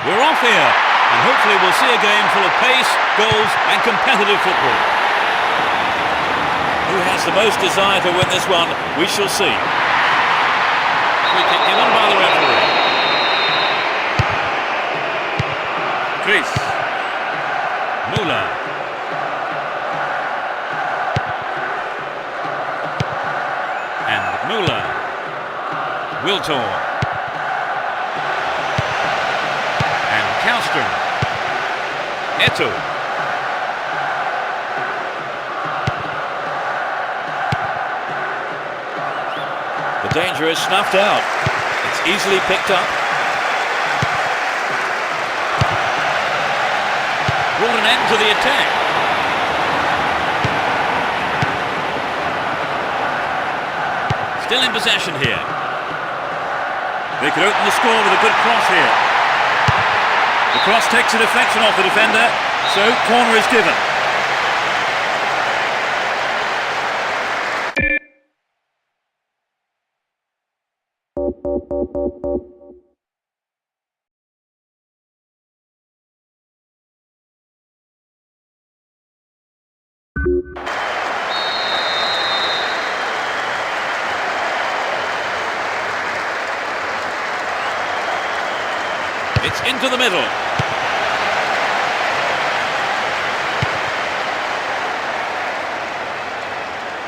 We're off here, and hopefully we'll see a game full of pace, goals and competitive football. Who has the most desire to win this one, we shall see. Free kick given by the referee. Chris. Müller. And Müller. Wiltor. Kallström. Eto'o. The danger is snuffed out. It's easily picked up. Brought an end to the attack. Still in possession here. They could open the score with a good cross here. The cross takes a deflection off the defender, so corner is given. It's into the middle.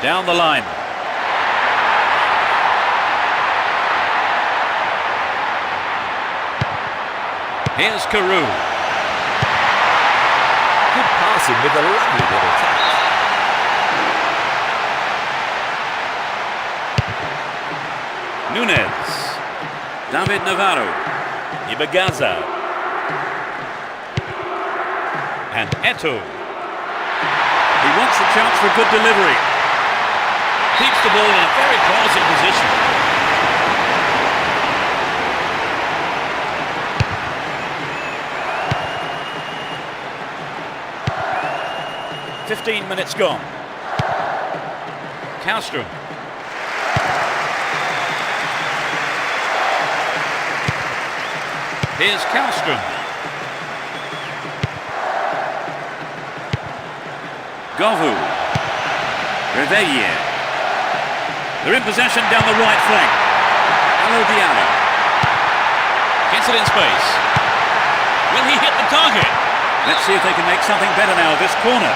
Down the line. Here's Carew. Good passing with a lovely little touch. Nunes. David Navarro. Ibagaza. And Eto'o. He wants a chance for a good delivery. Keeps the ball in a very promising position. 15 minutes gone. Kallstrom. Here's Kallstrom. Govu. Reveille. They're in possession down the right flank. Alilohay. Gets it in space. Will he hit the target? Let's see if they can make something better now of this corner.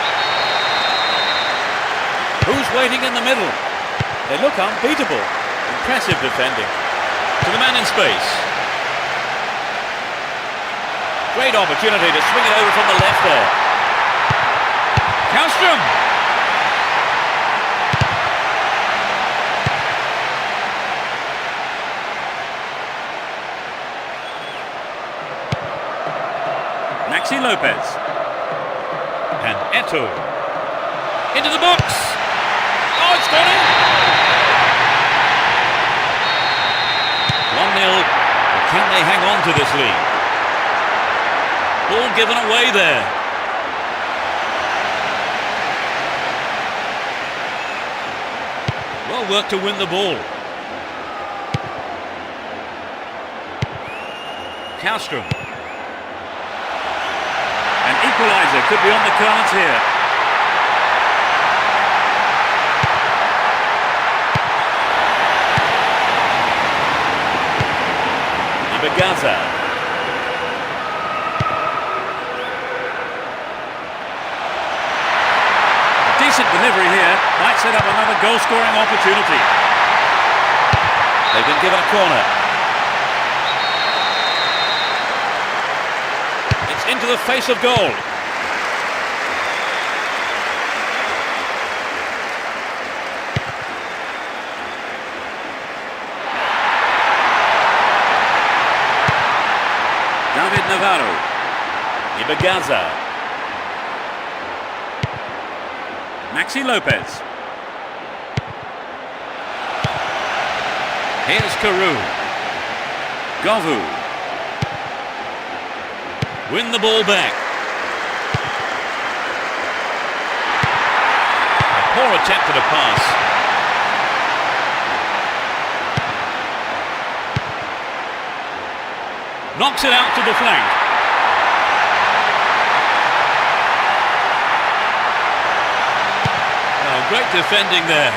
Who's waiting in the middle? They look unbeatable. Impressive defending. To the man in space. Great opportunity to swing it over from the left there. Kallstrom! Maxi Lopez. And Eto'o. Into the box! Oh, it's gone in! 1-0. Can they hang on to this lead? Ball given away there. Well worked to win the ball. Kallstrom. An equaliser could be on the cards here. Gaza. Decent delivery here, might set up another goal-scoring opportunity. They've been given a corner. It's into the face of goal. David Navarro. Gaza. Maxi Lopez. Here's Carew. Govu. Win the ball back. A poor attempt at a pass. Knocks it out to the flank. Great defending there.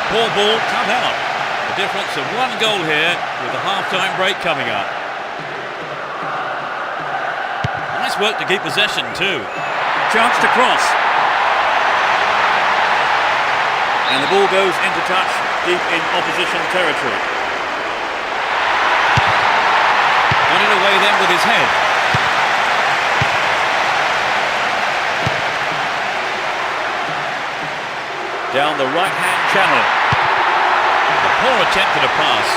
Poor ball, cut out. The difference of 1 goal here with the half-time break coming up. Nice work to keep possession too. Chance to cross. And the ball goes into touch deep in opposition territory. Got it away then with his head. Down the right-hand channel. A poor attempt at a pass.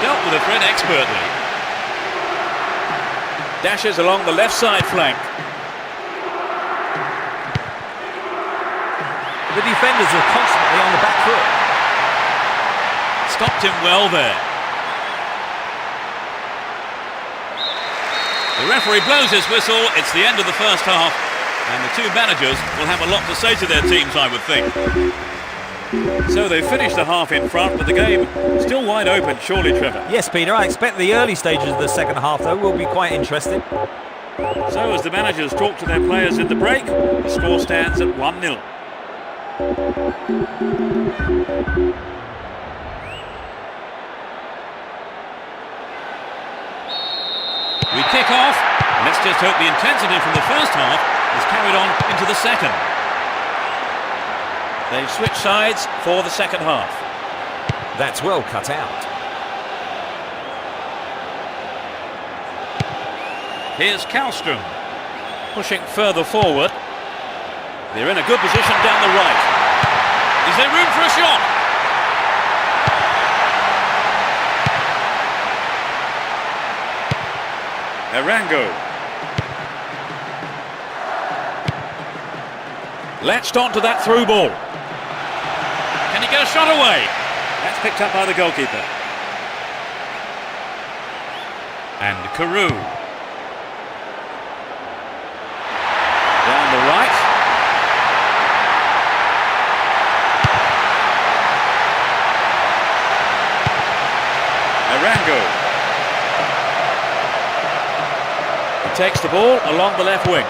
Dealt with the threat expertly. Dashes along the left side flank. The defenders are constantly on the back foot. Stopped him well there. The referee blows his whistle. It's the end of the first half, and the two managers will have a lot to say to their teams, I would think. So they finished the half in front, but the game still wide open, surely, Trevor? Yes, Peter, I expect the early stages of the second half, though, will be quite interesting. So as the managers talk to their players in the break, the score stands at 1-0. We kick off, and let's just hope the intensity from the first half is carried on into the second. They've switched sides for the second half. That's well cut out. Here's Kallstrom, pushing further forward. They're in a good position down the right. Is there room for a shot? Arango. Latched onto that through ball. Can he get a shot away? That's picked up by the goalkeeper. And Carew. Down the right. Arango. He takes the ball along the left wing.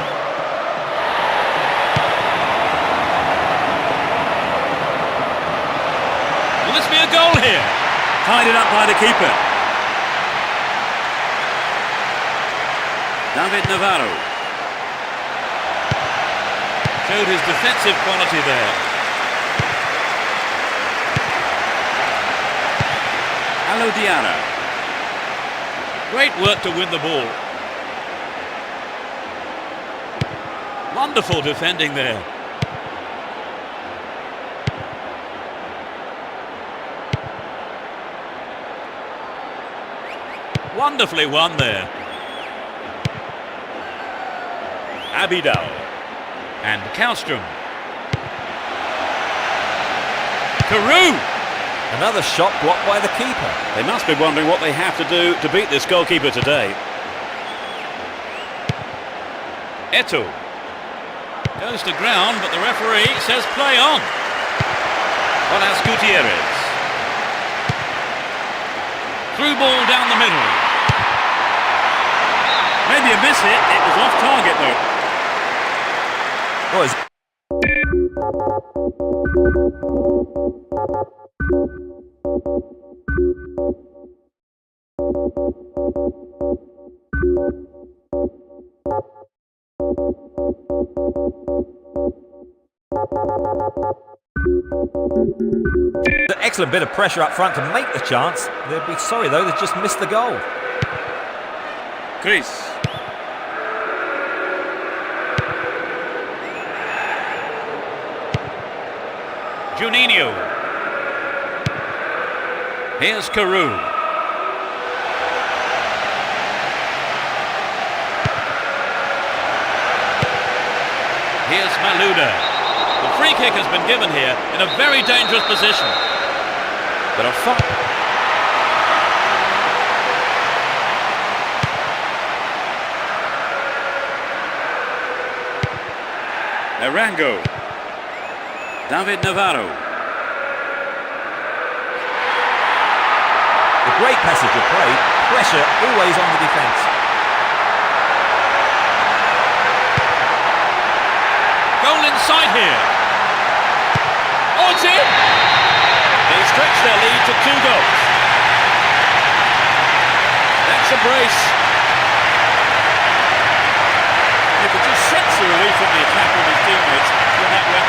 Will this be a goal here? Tied it up by the keeper. David Navarro. Showed his defensive quality there. Alilohay. Great work to win the ball. Wonderful defending there. Wonderfully won there. Abidal. And Kallstrom. Carew! Another shot blocked by the keeper. They must be wondering what they have to do to beat this goalkeeper today. Eto'o. Goes to ground, but the referee says play on. Jonas Gutierrez. Through ball down the middle. Maybe a miss hit. It was off target though. Boys. An excellent bit of pressure up front to make the chance. They'd be sorry though, they just missed the goal. Chris. Juninho. Here's Carew. Here's Malouda. The free kick has been given here in a very dangerous position. But a foul. Arango. David Navarro. A great passage of play. Pressure always on the defence. Goal inside here. Oh, it's in! They stretch their lead to 2 goals. That's a brace. You could just sense the relief from the attack of his teammates when that went.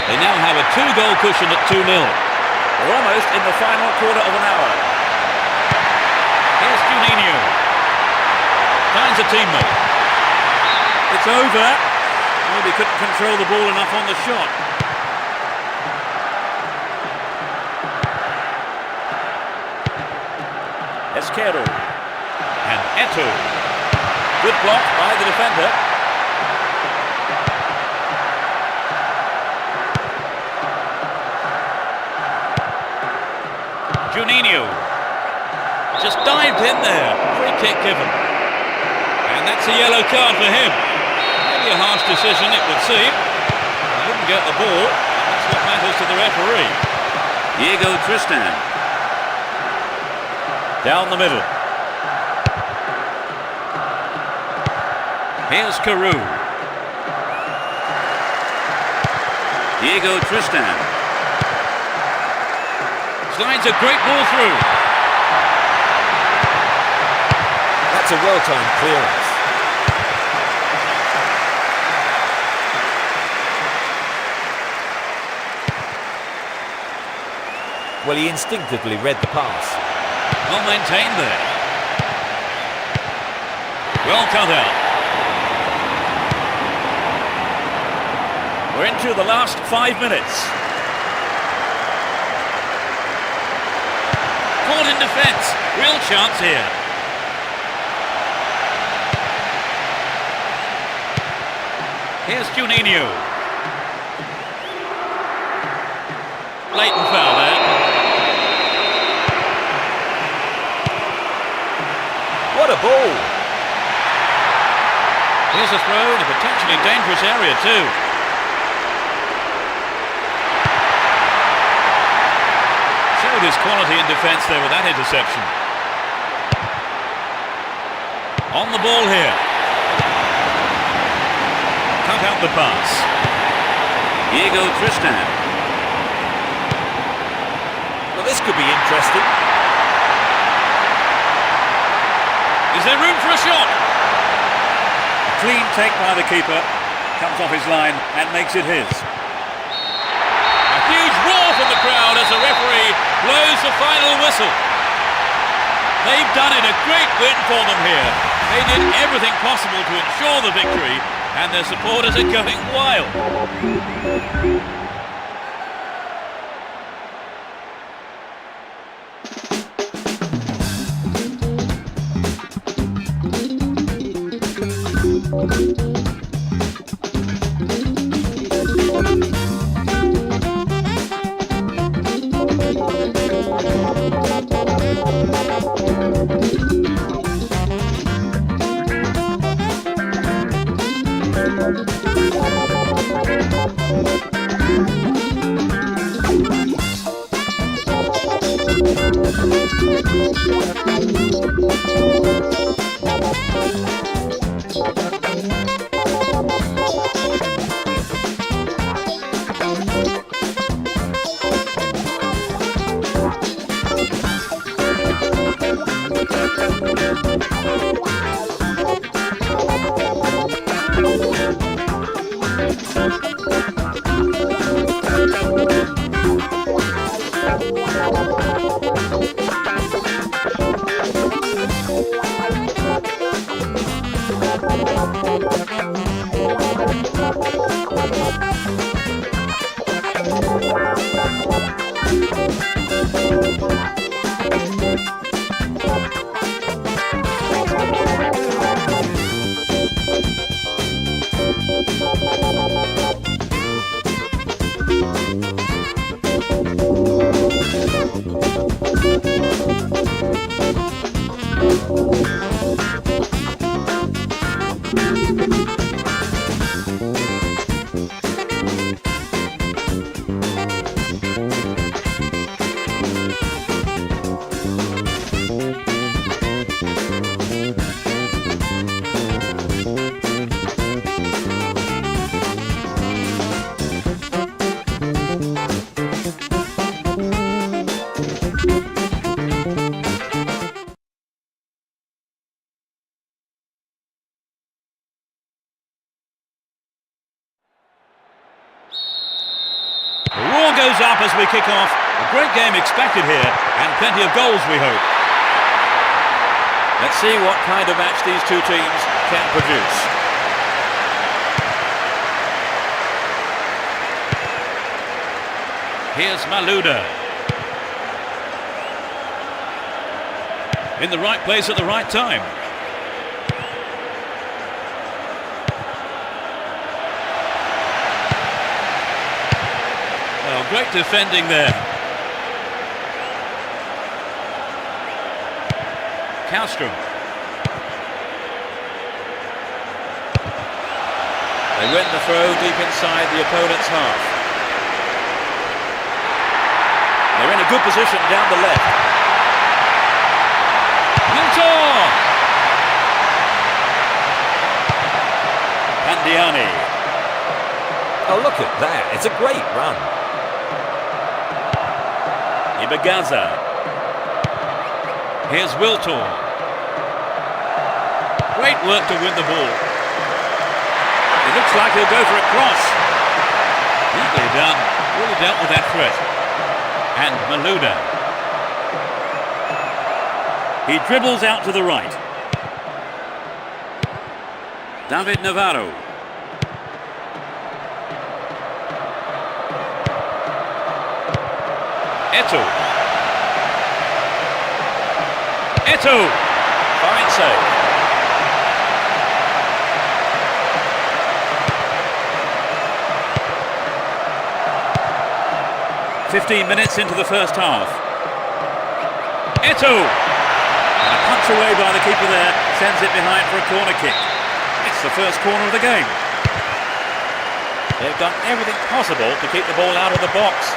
They now have a 2-goal cushion at 2-0. They're almost in the final quarter of an hour. Here's Juninho. Finds a teammate. It's over. Maybe couldn't control the ball enough on the shot. Esquerdo. And Eto'o. Good block by the defender. Juninho. Just dived in there. Free kick given. And that's a yellow card for him. Maybe a harsh decision, it would seem. He didn't get the ball. That's what matters to the referee. Diego Tristan. Down the middle. Here's Carew. Diego Tristan. Slides a great ball through. That's a well-timed clearance. Well, he instinctively read the pass. Well maintained there. Well cut out. We're into the last 5 minutes. Caught in defence. Real chance here. Here's Juninho. Blatant foul there. the ball. Here's a throw in a potentially dangerous area too. Showed his quality in defence there with that interception. On the ball here. Cut out the pass. Diego Tristan. Well, this could be interesting. Is there room for a shot? Clean take by the keeper. Comes off his line and makes it his. A huge roar from the crowd as the referee blows the final whistle. They've done it, a great win for them here. They did everything possible to ensure the victory, and their supporters are going wild. Goes up as we kick off. A great game expected here, and plenty of goals, we hope. Let's see what kind of match these two teams can produce. Here's Malouda. In the right place at the right time. Great defending there. Kallstrom. They win the throw deep inside the opponent's half. They're in a good position down the left. Pintor! Pandiani. Oh, look at that. It's a great run. Ibagaza. Here's Wiltor. Great work to win the ball. It looks like he'll go for a cross. Neatly done. Really dealt with that threat. And Malouda. He dribbles out to the right. David Navarro. Eto'o. Fine save. "15 minutes into the first half. Eto'o. And a punch away by the keeper there. Sends it behind for a corner kick. It's the first corner of the game. They've done everything possible to keep the ball out of the box.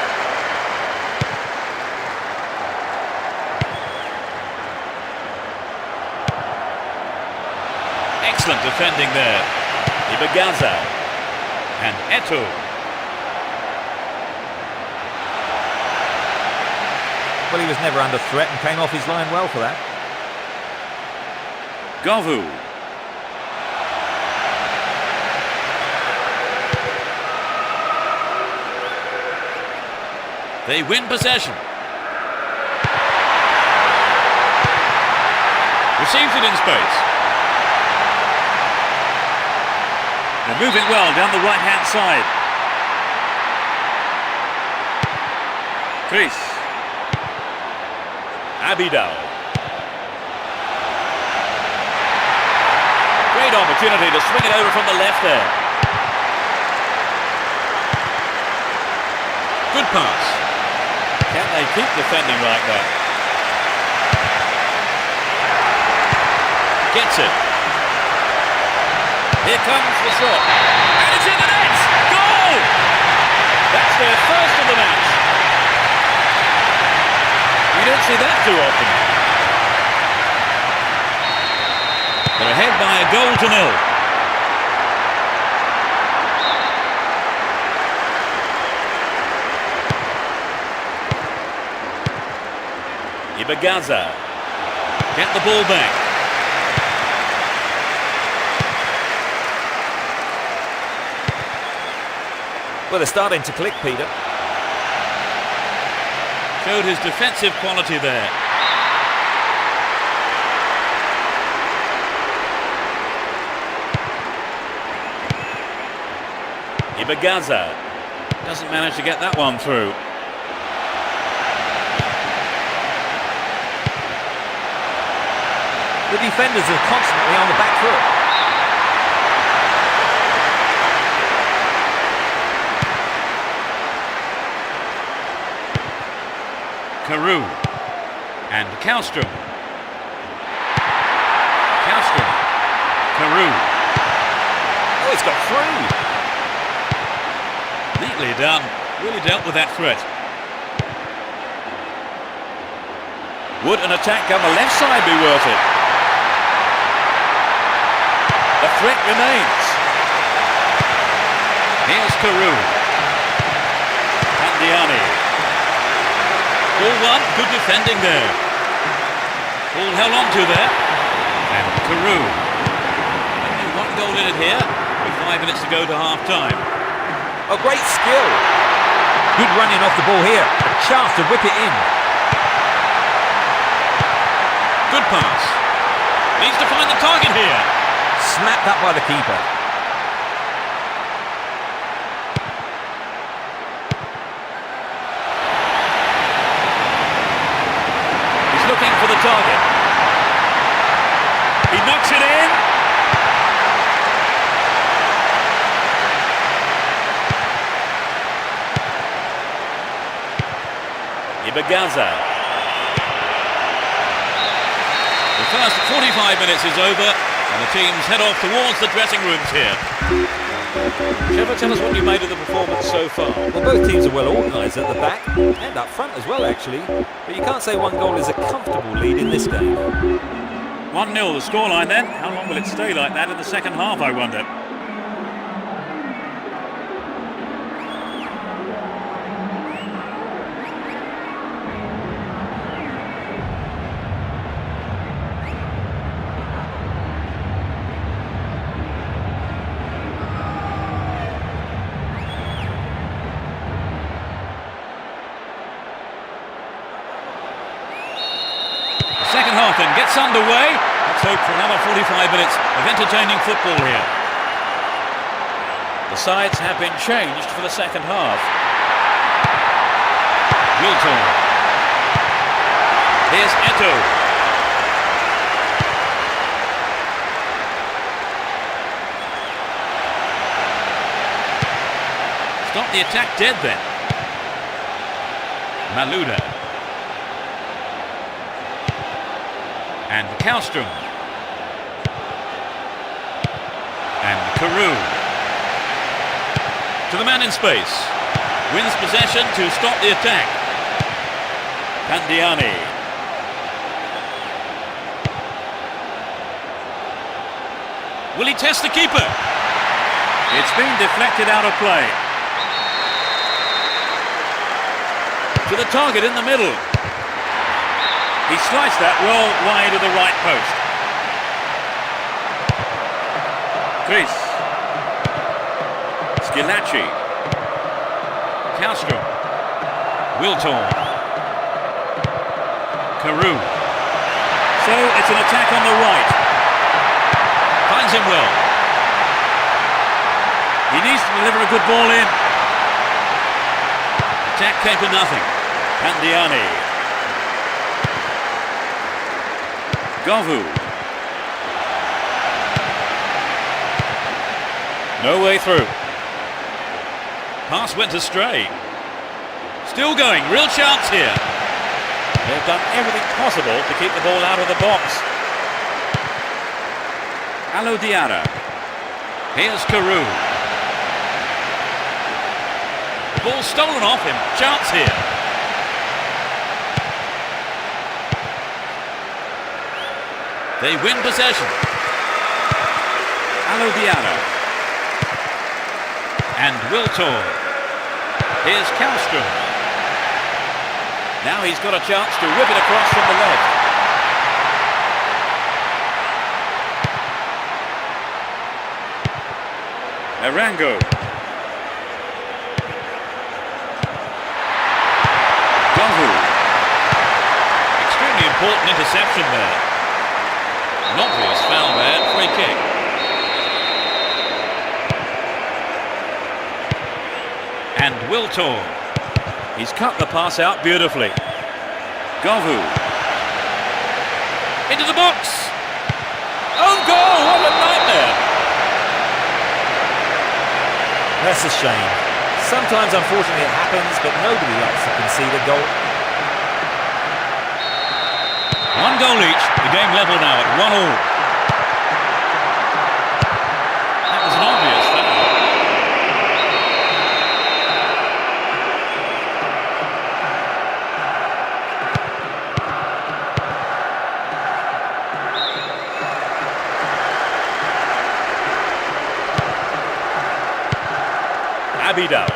Excellent defending there. Ibagaza and Eto'o. Well, he was never under threat and came off his line well for that. Govu. They win possession. Receives it in space. They're moving well down the right-hand side. Chris. Abidal. Great opportunity to swing it over from the left there. Good pass. Can they keep defending like that? Gets it. Here comes the shot. And it's in the net! Goal! That's their first of the match. You don't see that too often. They're ahead by a goal to nil. Ibagaza. Get the ball back. Well, they're starting to click, Peter. Showed his defensive quality there. Ibagaza doesn't manage to get that one through. The defenders are constantly on the back foot. Carew and Kallstrom. Kallstrom. Carew. Oh, it's got through. Neatly done. Really dealt with that threat. Would an attack on the left side be worth it? The threat remains. Here's Carew. Pandiani. Ball one, good defending there. Ball held on to there. And Carew. Only one goal in it here, with 5 minutes to go to half-time. Oh, great skill. Good running off the ball here. A chance to whip it in. Good pass. Needs to find the target here. Snapped up by the keeper. Looking for the target. He knocks it in. Ibagaza. The first 45 minutes is over and the teams head off towards the dressing rooms here. Trevor, tell us what you made of the performance so far. Well, both teams are well organised at the back and up front as well, actually. But you can't say one goal is a comfortable lead in this game. 1-0 the scoreline then. How long will it stay like that in the second half, I wonder? Second half then gets underway. Let's hope for another 45 minutes of entertaining football here. The sides have been changed for the second half. Wilton. Here's Eto'o. Stop the attack dead then. Malouda. And Kallstrom. Carew. To the man in space. Wins possession to stop the attack. Pandiani. Will he test the keeper? It's been deflected out of play. To the target in the middle. He sliced that well wide of the right post. Chris. Skilacci. Kallstrom. Wiltorn. Carew. So it's an attack on the right. Finds him well. He needs to deliver a good ball in. Attack came to nothing. Pandiani. Govu. No way through. Pass went astray. Still going, real chance here. They've done everything possible to keep the ball out of the box. Alilohay. Here's Carew. The ball stolen off him. Chance here. They win possession. Alilohay. And Wiltorn. Here's Kallstrom. Now he's got a chance to whip it across from the left. Arango. Govu. Extremely important interception there. An obvious foul there, free kick. And Wiltorn. He's cut the pass out beautifully. Govu. Into the box. Own goal, what a nightmare. That's a shame. Sometimes, unfortunately, it happens, but nobody likes to concede a goal. One goal each. The game level now at 1-1. That was an obvious foul. Abidal.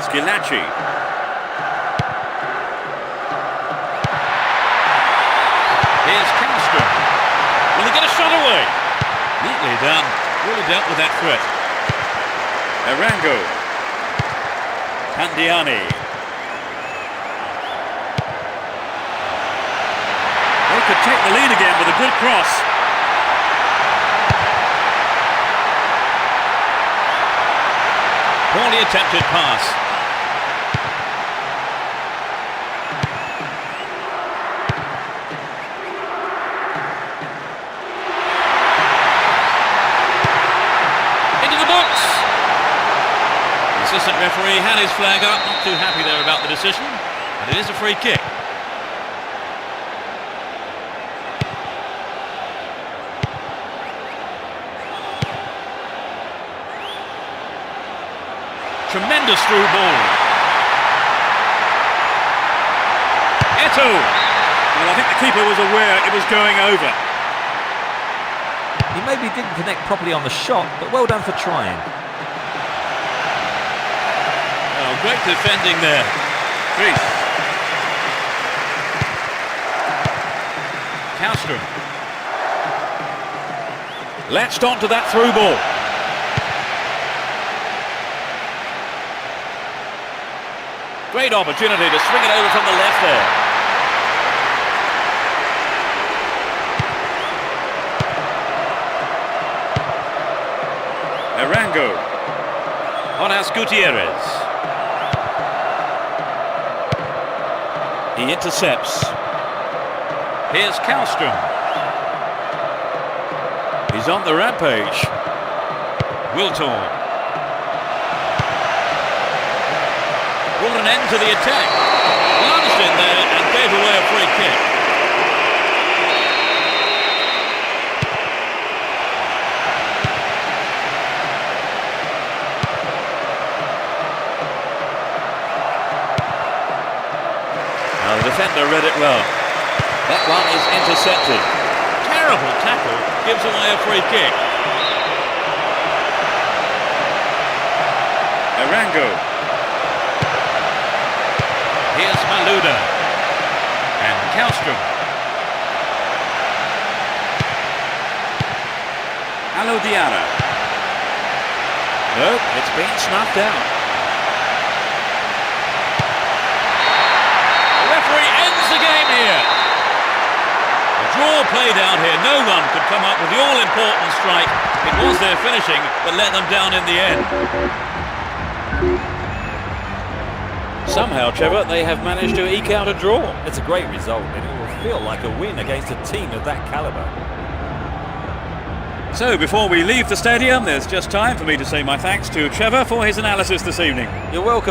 Skilacci. Here's Kallstrom. Will he get a shot away? Neatly done. Really dealt with that threat. Arango. Pandiani. They could take the lead again with a good cross. Poorly attempted pass. Into the box. The assistant referee had his flag up, not too happy there about the decision, and it is a free kick. Tremendous through ball. Eto'o. Well, I think the keeper was aware it was going over. He maybe didn't connect properly on the shot, but well done for trying. Oh, great defending there. Chris. Kallstrom. Latched onto that through ball. Great opportunity to swing it over from the left there. Arango. Jonas Gutierrez. He intercepts. Here's Kallstrom. He's on the rampage. Wiltorn. Brought an end to the attack. Lunged in there and gave away a free kick. defender read it well. That one is intercepted. Terrible tackle, gives away a free kick. Arango. Here's Maluda. And Kallstrom. Alodiara. No, it's been snuffed out. The referee ends the game here. A draw played out here. No one could come up with the all-important strike. It was their finishing that let them down in the end. Somehow, Trevor, they have managed to eke out a draw. It's a great result, and it will feel like a win against a team of that calibre. So, before we leave the stadium, there's just time for me to say my thanks to Trevor for his analysis this evening. You're welcome.